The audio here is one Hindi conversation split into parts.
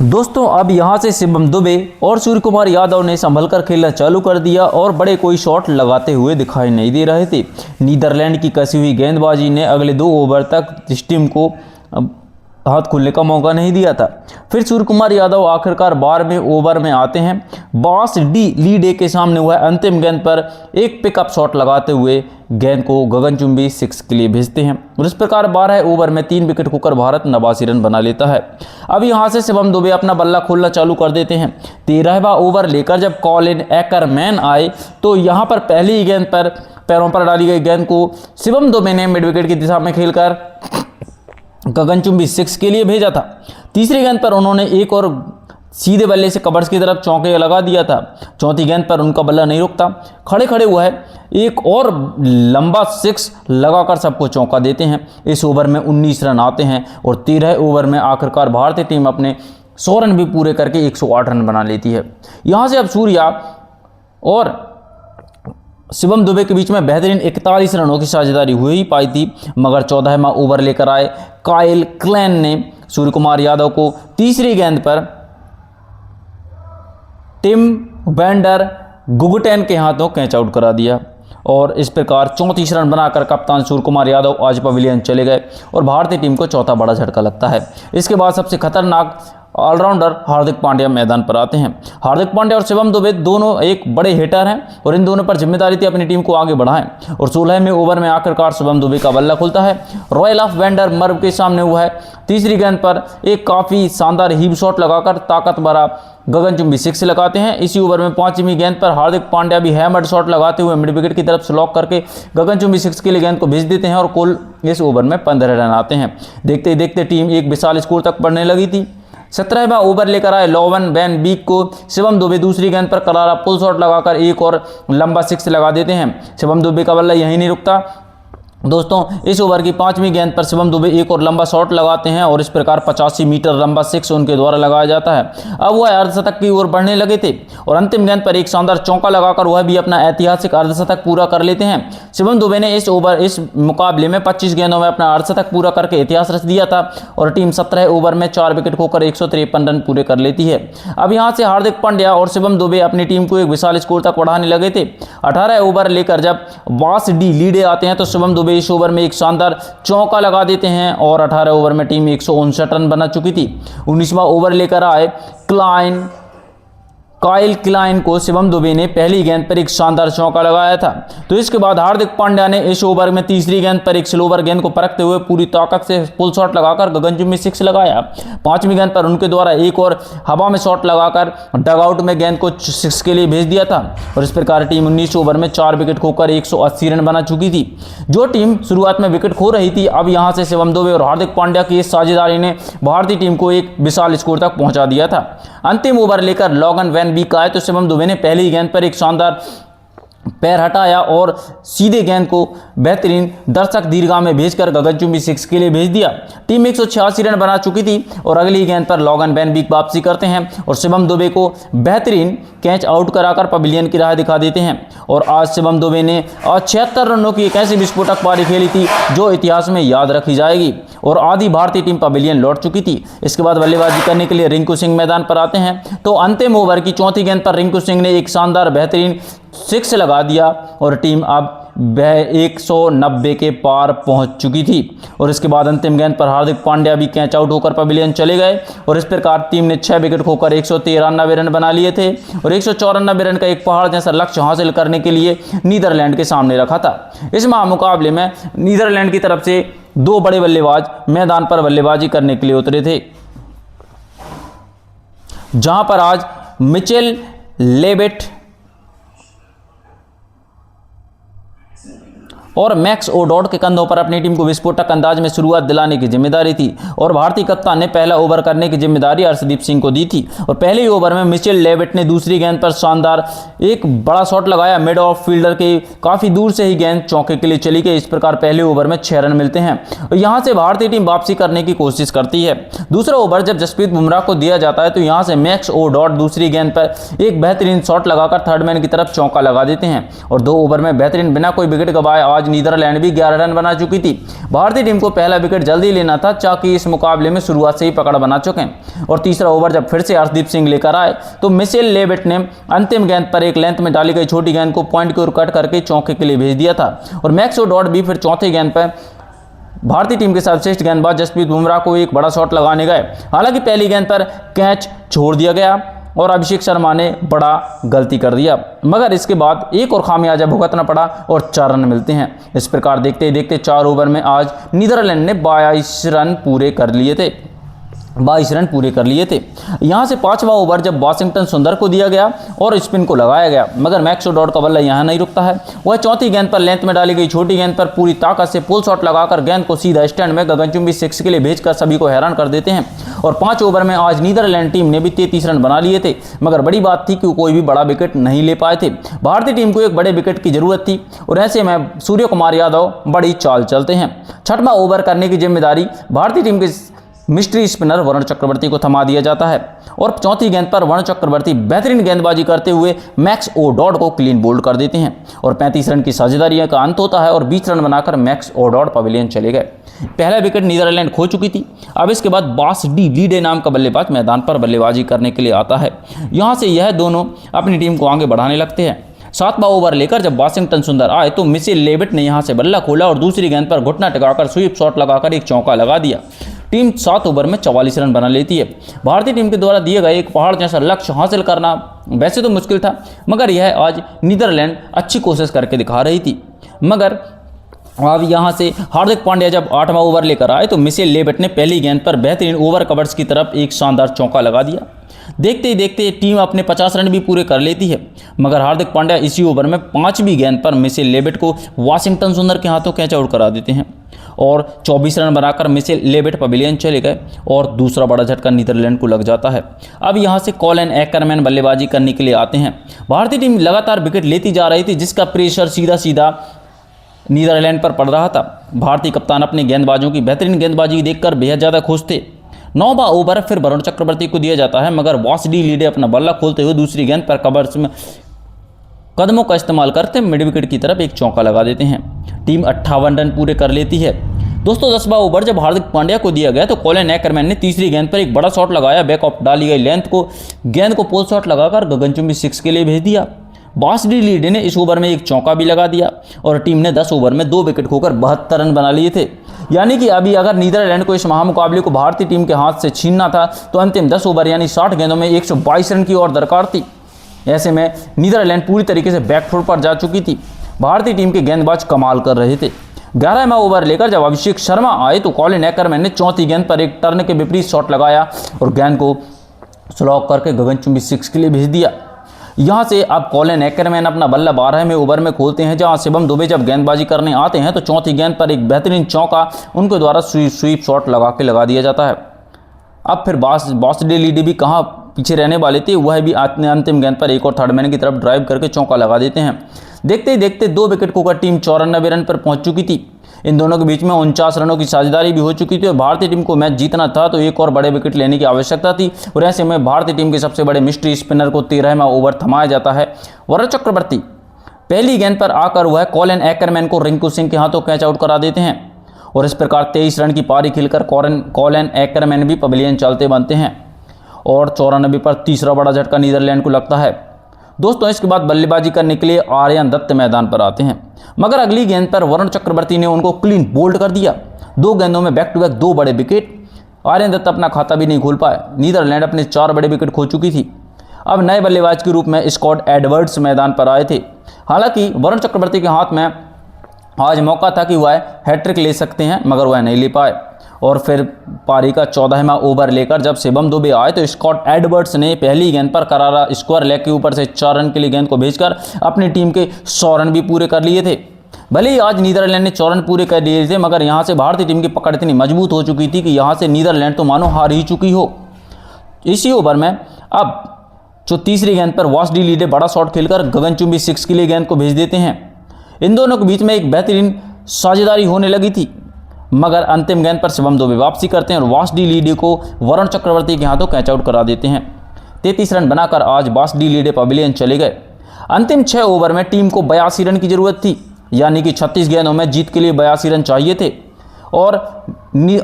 दोस्तों अब यहां से शिवम दुबे और सूर्य कुमार यादव ने संभल कर खेलना चालू कर दिया और बड़े कोई शॉट लगाते हुए दिखाई नहीं दे रहे थे। नीदरलैंड की कसी हुई गेंदबाजी ने अगले 2 ओवर तक इस टीम को हाथ खुलने का मौका नहीं दिया था। फिर सूर्य कुमार यादव आखिरकार 12वें ओवर में आते हैं। बॉस डी लीड ए के सामने हुआ अंतिम गेंद पर एक पिकअप शॉट लगाते हुए गेंद को गगनचुंबी 6 के लिए भेजते हैं और इस प्रकार 12 ओवर में 3 विकेट खोकर भारत 89 रन बना लेता है। अब यहां से शिवम दुबे अपना बल्ला खोलना चालू कर देते हैं। 13वां ओवर लेकर जब कॉलिन एकरमैन आए तो यहां पर पहली ही गेंद पर पैरों पर डाली गई गेंद को शिवम दुबे ने मिड विकेट की दिशा में खेलकर गगनचुंबी 6 के लिए भेजा था। तीसरी गेंद पर उन्होंने एक और सीधे बल्ले से कवर्स की तरफ चौके लगा दिया था। चौथी गेंद पर उनका बल्ला नहीं रुकता, खड़े खड़े हुआ है, एक और लंबा 6 लगाकर सबको चौका देते हैं। इस ओवर में 19 रन आते हैं और 13 ओवर में आखिरकार भारतीय टीम अपने 100 रन भी पूरे करके 108 रन बना लेती है। यहां से अब सूर्या और शिवम दुबे के बीच में बेहतरीन 41 रनों की साझेदारी हुई ही पाई थी, मगर 14वां ओवर लेकर आए काइल क्लैन ने सूर्य कुमार यादव को तीसरी गेंद पर टिम वेंडर गुगटेन के हाथों कैच आउट करा दिया और इस प्रकार 34 रन बनाकर कप्तान सूर्य कुमार यादव आज पवेलियन चले गए और भारतीय टीम को चौथा बड़ा झटका लगता है। इसके बाद सबसे खतरनाक ऑलराउंडर हार्दिक पांड्या मैदान पर आते हैं। हार्दिक पांड्या और शिवम दुबे दोनों एक बड़े हिटर हैं और इन दोनों पर जिम्मेदारी थी अपनी टीम को आगे बढ़ाएं और 16वें ओवर में आखिरकार शिवम दुबे का बल्ला खुलता है। रॉयल ऑफ वेंडर मर्व के सामने हुआ है। तीसरी गेंद पर एक काफ़ी शानदार हीप शॉट लगाकर ताकत भरा गगनचुंबी 6 लगाते हैं। इसी ओवर में 5वीं गेंद पर हार्दिक पांड्या भी हैमर्ड शॉट लगाते हुए मिड विकेट की तरफ से लॉक करके गगनचुंबी 6 के लिए गेंद को भेज देते हैं और कुल इस ओवर में 15 रन आते हैं। देखते ही देखते टीम एक विशाल स्कोर तक बढ़ने लगी थी। 17वां ओवर लेकर आए लोवन वैन बीक को शिवम दुबे दूसरी गेंद पर करारा पुल शॉट लगाकर एक और लंबा 6 लगा देते हैं। शिवम दुबे का बल्ला यहीं नहीं रुकता दोस्तों। इस ओवर की 5वीं गेंद पर शिवम दुबे एक और लंबा शॉट लगाते हैं और इस प्रकार 85 मीटर लंबा 6 उनके द्वारा लगाया जाता है। अब वह अर्धशतक की ओर बढ़ने लगे थे और अंतिम गेंद पर एक शानदार चौका लगाकर वह भी अपना ऐतिहासिक अर्धशतक पूरा कर लेते हैं। शिवम दुबे ने इस मुकाबले में 25 गेंदों में अपना अर्धशतक पूरा करके इतिहास रच दिया था और टीम 17 ओवर में 4 विकेट खोकर 153 रन पूरे कर लेती है। अब यहाँ से हार्दिक पांड्या और शिवम दुबे अपनी टीम को एक विशाल स्कोर तक बढ़ाने लगे थे। 18 ओवर लेकर जब बॉस डी लीडे आते हैं तो शिवम दुबे इस ओवर में एक शानदार चौका लगा देते हैं और 18 ओवर में टीम 159 रन बना चुकी थी। 19वां ओवर लेकर आए काइल क्लाइन को शिवम दुबे ने पहली गेंद पर एक शानदार चौका लगाया था। तो इसके बाद हार्दिक पांड्या ने इस ओवर में तीसरी गेंद पर एक स्लोवर गेंद को परखते हुए पूरी ताकत से पुल शॉट लगाकर गगनचुंबी 6 लगाया। 5वीं गेंद पर उनके द्वारा एक और हवा में शॉट लगाकर डगआउट में गेंद को 6 के लिए भेज दिया था और इस प्रकार टीम 19 ओवर में 4 विकेट खोकर 180 रन बना चुकी थी। जो टीम शुरुआत में विकेट खो रही थी, अब यहां से शिवम दुबे और हार्दिक पांड्या की इस साझेदारी ने भारतीय टीम को एक विशाल स्कोर तक पहुंचा दिया था। अंतिम ओवर लेकर लोगन वैन बीक आए तो शिवम दुबे ने पहली गेंद पर एक शानदार पैर हटाया और सीधे गेंद को बेहतरीन दर्शक दीर्घा में भेजकर गगनचुंबी 6 के लिए भेज दिया। टीम 186 रन बना चुकी थी और अगली गेंद पर लोगन वैन बीक वापसी करते हैं और शिवम दुबे को बेहतरीन कैच आउट कराकर पवेलियन की राह दिखा देते हैं। और आज शिवम दुबे ने 76 रनों की एक ऐसी विस्फोटक पारी खेली थी जो इतिहास में याद रखी जाएगी और आधी भारतीय टीम पवेलियन लौट चुकी थी। इसके बाद बल्लेबाजी करने के लिए रिंकू सिंह मैदान पर आते हैं तो अंतिम ओवर की चौथी गेंद पर रिंकू सिंह ने एक शानदार बेहतरीन 6 लगा दिया और टीम अब 190 के पार पहुंच चुकी थी। और इसके बाद अंतिम गेंद पर हार्दिक पांड्या भी कैच आउट होकर पवेलियन चले गए और इस प्रकार टीम ने 6 विकेट खोकर 193 रन बना लिए थे और 194 रन का एक पहाड़ जैसा लक्ष्य हासिल करने के लिए नीदरलैंड के सामने रखा था। इस महामुकाबले में नीदरलैंड की तरफ से 2 बड़े बल्लेबाज मैदान पर बल्लेबाजी करने के लिए उतरे थे, जहां पर आज मिचेल लेविट और मैक्स ओडॉड के कंधों पर अपनी टीम को विस्फोटक अंदाज में शुरुआत दिलाने की जिम्मेदारी थी और भारतीय कप्तान ने पहला ओवर करने की जिम्मेदारी अर्शदीप सिंह को दी थी। और पहले ओवर में मिचेल लेविट ने दूसरी गेंद पर शानदार एक बड़ा शॉट लगाया। मिड ऑफ फील्डर के काफ़ी दूर से ही गेंद चौके के लिए चली गई। इस प्रकार पहले ओवर में 6 रन मिलते हैं और यहाँ से भारतीय टीम वापसी करने की कोशिश करती है। दूसरा ओवर जब जसप्रीत बुमराह को दिया जाता है तो यहाँ से मैक्स ओडॉड दूसरी गेंद पर एक बेहतरीन शॉट लगाकर थर्ड मैन की तरफ चौका लगा देते हैं और 2 ओवर में बेहतरीन बिना कोई विकेट गंवाए आज नीदरलैंड भी 11 रन बना चुकी थी। भारतीय टीम को पहला विकेट जल्दी लेना था, ताकि इस मुकाबले में शुरुआत से ही पकड़ बना चुके हैं। और तीसरा ओवर जब फिर से हर्षदीप सिंह लेकर आए तो मिचेल लेविट ने अंतिम गेंद पर एक लेंथ में डाली गई छोटी गेंद को पॉइंट की ओर कट करके चौके के लिए भेज दिया था। और मैक्स ओडॉड भी फिर चौथी गेंद पर भारतीय टीम के सर्वश्रेष्ठ गेंदबाज जसप्रीत बुमराह को एक बड़ा शॉट लगाने गए। हालांकि पहली गेंद पर कैच छोड़ दिया गया और अभिषेक शर्मा ने बड़ा गलती कर दिया, मगर इसके बाद एक और खामियाजा भुगतना पड़ा और 4 रन मिलते हैं। इस प्रकार देखते ही देखते 4 ओवर में आज नीदरलैंड ने 22 रन पूरे कर लिए थे। यहां से 5वां ओवर जब वाशिंगटन सुंदर को दिया गया और स्पिन को लगाया गया, मगर मैक्स ओडॉड का बल्ला यहां नहीं रुकता है। वह चौथी गेंद पर लेंथ में डाली गई छोटी गेंद पर पूरी ताकत से पुल शॉट लगाकर गेंद को सीधा स्टैंड में गगनचुंबी 6 के लिए भेजकर सभी को हैरान कर देते हैं। और 5 ओवर में आज नीदरलैंड टीम ने भी 33 रन बना लिए थे, मगर बड़ी बात थी कि कोई भी बड़ा विकेट नहीं ले पाए थे। भारतीय टीम को एक बड़े विकेट की जरूरत थी और ऐसे में सूर्य कुमार यादव बड़ी चाल चलते हैं। 6वां ओवर करने की जिम्मेदारी भारतीय टीम के मिस्ट्री स्पिनर वरुण चक्रवर्ती को थमा दिया जाता है और चौथी गेंद पर वरुण चक्रवर्ती बेहतरीन गेंदबाजी करते हुए मैक्स ओडॉड को क्लीन बोल्ड कर देते हैं और 35 रन की साझेदारी का अंत होता है और 20 रन बनाकर मैक्स ओडॉड पवेलियन चले गए। पहला विकेट नीदरलैंड खो चुकी थी। अब इसके बाद बास डी लीडे नाम का बल्लेबाज मैदान पर बल्लेबाजी करने के लिए आता है। यहाँ से यह दोनों अपनी टीम को आगे बढ़ाने लगते हैं। 7वां ओवर लेकर जब वाशिंगटन सुंदर आए तो मिचेल लेविट ने यहां से बल्ला खोला और दूसरी गेंद पर घुटना टिकाकर स्वीप शॉट लगाकर एक चौका लगा दिया। टीम 7 ओवर में 44 रन बना लेती है। भारतीय टीम के द्वारा दिए गए एक पहाड़ जैसा लक्ष्य हासिल करना वैसे तो मुश्किल था, मगर यह आज नीदरलैंड अच्छी कोशिश करके दिखा रही थी। मगर अब यहां से हार्दिक पांड्या जब 8वां ओवर लेकर आए तो मिचेल लेविट ने पहली गेंद पर बेहतरीन ओवर कवर्स की तरफ एक शानदार चौका लगा दिया। देखते ही देखते टीम अपने 50 रन भी पूरे कर लेती है, मगर हार्दिक पांड्या इसी ओवर में 5वीं गेंद पर मिचेल लेविट को वाशिंगटन सुंदर के हाथों कैच आउट करा देते हैं और 24 रन बनाकर मिचेल लेविट पवेलियन चले गए और दूसरा बड़ा झटका नीदरलैंड को लग जाता है। अब यहां से कॉलिन एक्करमैन बल्लेबाजी करने के लिए आते हैं। भारतीय टीम लगातार विकेट लेती जा रही थी, जिसका प्रेशर सीधा सीधा नीदरलैंड पर पड़ रहा था। भारतीय कप्तान अपने गेंदबाजों की बेहतरीन गेंदबाजी देखकर बेहद ज़्यादा खुश थे। 9वां ओवर फिर वरुण चक्रवर्ती को दिया जाता है, मगर बास डी लीडे अपना बल्ला खोलते हुए दूसरी गेंद पर कवर्स में कदमों का इस्तेमाल करते मिड विकेट की तरफ एक चौका लगा देते हैं। टीम 58 रन पूरे कर लेती है। दोस्तों 10वां ओवर जब हार्दिक पांड्या को दिया गया तो कॉलिन एक्करमैन ने तीसरी गेंद पर एक बड़ा शॉट लगाया। बैक ऑफ डाली गई गेंद को पोल शॉट लगाकर गगनचुंबी 6 के लिए भेज दिया। बास डी लीडे ने इस ओवर में एक चौका भी लगा दिया और टीम ने 10 ओवर में 2 विकेट खोकर 72 रन बना लिए थे। यानी कि अभी अगर नीदरलैंड को इस महामुकाबले को भारतीय टीम के हाथ से छीनना था तो अंतिम 10 ओवर यानी 60 गेंदों में 122 रन की और दरकार थी। ऐसे में नीदरलैंड पूरी तरीके से बैकफुट पर जा चुकी थी। भारतीय टीम के गेंदबाज कमाल कर रहे थे। 11वां ओवर लेकर जब अभिषेक शर्मा आए तो कॉलिन एक्करमैन ने चौथी गेंद पर एक टर्न के विपरीत शॉट लगाया और गेंद को स्लॉग करके गगनचुंबी 6 के लिए भेज दिया। यहां से अब कॉलिन एक्करमैन अपना बल्ला 12वें ओवर में खोलते हैं, जहां शिवम दुबे जब गेंदबाजी करने आते हैं तो चौथी गेंद पर एक बेहतरीन चौका उनके द्वारा स्वीप शॉट लगा दिया जाता है। अब फिर बास डी लीडे भी कहाँ पीछे रहने वाले थे, वह भी अंतिम गेंद पर एक और थर्ड मैन की तरफ ड्राइव करके चौका लगा देते हैं। देखते ही देखते 2 विकेट खोकर टीम 94 रन पर पहुंच चुकी थी। इन दोनों के बीच में 49 रनों की साझेदारी भी हो चुकी थी और भारतीय टीम को मैच जीतना था तो एक और बड़े विकेट लेने की आवश्यकता थी। और ऐसे में भारतीय टीम के सबसे बड़े मिस्ट्री स्पिनर को 13वां ओवर थमाया जाता है। वरुण चक्रवर्ती पहली गेंद पर आकर वह कॉलिन एक्करमैन को रिंकू सिंह के हाथों कैच आउट करा देते हैं और इस प्रकार 23 रन की पारी खेलकर कॉलिन एक्करमैन भी पवेलियन चलते बनते हैं और 94 पर तीसरा बड़ा झटका नीदरलैंड को लगता है। दोस्तों इसके बाद बल्लेबाजी करने के लिए आर्यन दत्त मैदान पर आते हैं, मगर अगली गेंद पर वरुण चक्रवर्ती ने उनको क्लीन बोल्ड कर दिया। 2 गेंदों में बैक टू बैक 2 बड़े विकेट। आर्यन दत्त अपना खाता भी नहीं खोल पाए। नीदरलैंड अपने 4 बड़े विकेट खो चुकी थी। अब नए बल्लेबाज के रूप में स्कॉट एडवर्ड्स मैदान पर आए थे। हालांकि वरुण चक्रवर्ती के हाथ में आज मौका था कि वह हैट्रिक ले सकते हैं, मगर वह नहीं ले पाए। और फिर पारी का 14वां ओवर लेकर जब शिवम दुबे आए तो स्कॉट एडवर्ड्स ने पहली गेंद पर करारा स्क्वायर लेग के ऊपर से 4 रन के लिए गेंद को भेजकर अपनी टीम के 100 रन भी पूरे कर लिए थे। भले ही आज नीदरलैंड ने 4 रन पूरे कर लिए थे, मगर यहाँ से भारतीय टीम की पकड़ इतनी मजबूत हो चुकी थी कि यहाँ से नीदरलैंड तो मानो हार ही चुकी हो। इसी ओवर में अब जो तीसरी गेंद पर बास डी लीडे बड़ा शॉट खेलकर गगनचुंबी 6 के लिए गेंद को भेज देते हैं। इन दोनों के बीच में एक बेहतरीन साझेदारी होने लगी थी, मगर अंतिम गेंद पर शिवम दुबे वापसी करते हैं और बास डी लीडे को वरुण चक्रवर्ती के हाथों कैच आउट करा देते हैं। 33 रन बनाकर आज बास डी लीडे पवेलियन चले गए। अंतिम 6 ओवर में टीम को 82 रन की जरूरत थी। यानी कि 36 गेंदों में जीत के लिए 82 रन चाहिए थे और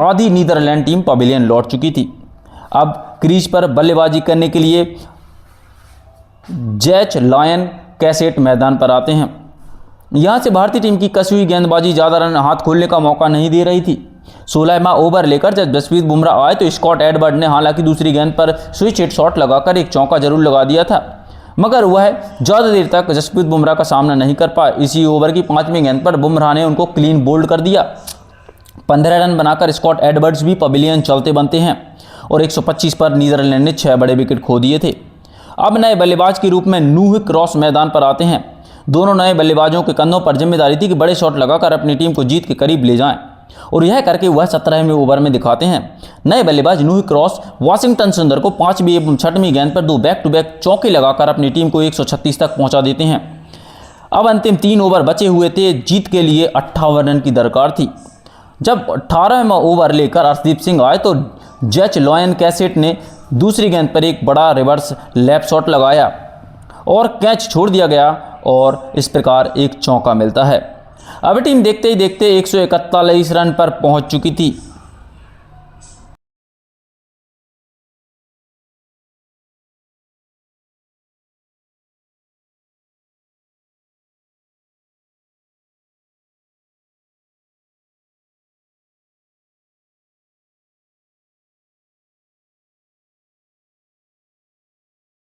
आधी नीदरलैंड टीम पवेलियन लौट चुकी थी। अब क्रीज पर बल्लेबाजी करने के लिए जैच लायन कैसेट मैदान पर आते हैं। यहां से भारतीय टीम की कसी हुई गेंदबाजी ज़्यादा रन हाथ खोलने का मौका नहीं दे रही थी। 16वां ओवर लेकर जब जसप्रीत बुमराह आए तो स्कॉट एडवर्ड ने हालांकि दूसरी गेंद पर स्विच हिट शॉट लगाकर एक चौका जरूर लगा दिया था, मगर वह ज़्यादा देर तक जसप्रीत बुमराह का सामना नहीं कर पाए। इसी ओवर की 5वीं गेंद पर बुमराह ने उनको क्लीन बोल्ड कर दिया। 15 रन बनाकर स्कॉट एडवर्ड्स भी पवेलियन चलते बनते हैं और 125 पर नीदरलैंड ने 6 बड़े विकेट खो दिए थे। अब नए बल्लेबाज के रूप में नूह क्रॉस मैदान पर आते हैं। दोनों नए बल्लेबाजों के कंधों पर जिम्मेदारी थी कि बड़े शॉट लगाकर अपनी टीम को जीत के करीब ले जाएं, और यह करके वह 17वें ओवर में दिखाते हैं। नए बल्लेबाज नूह क्रॉस वाशिंगटन सुंदर को 5वीं एवं 6वीं गेंद पर 2 बैक टू बैक चौके लगाकर अपनी टीम को 136 तक पहुंचा देते हैं। अब अंतिम 3 ओवर बचे हुए थे, जीत के लिए 58 रन की दरकार थी। जब 18वां ओवर लेकर अर्शदीप सिंह आए तो जैच लॉयन कैसेट ने दूसरी गेंद पर एक बड़ा रिवर्स लैप शॉट लगाया और कैच छोड़ दिया गया और इस प्रकार एक चौका मिलता है। अब टीम देखते ही देखते 141 रन पर पहुंच चुकी थी।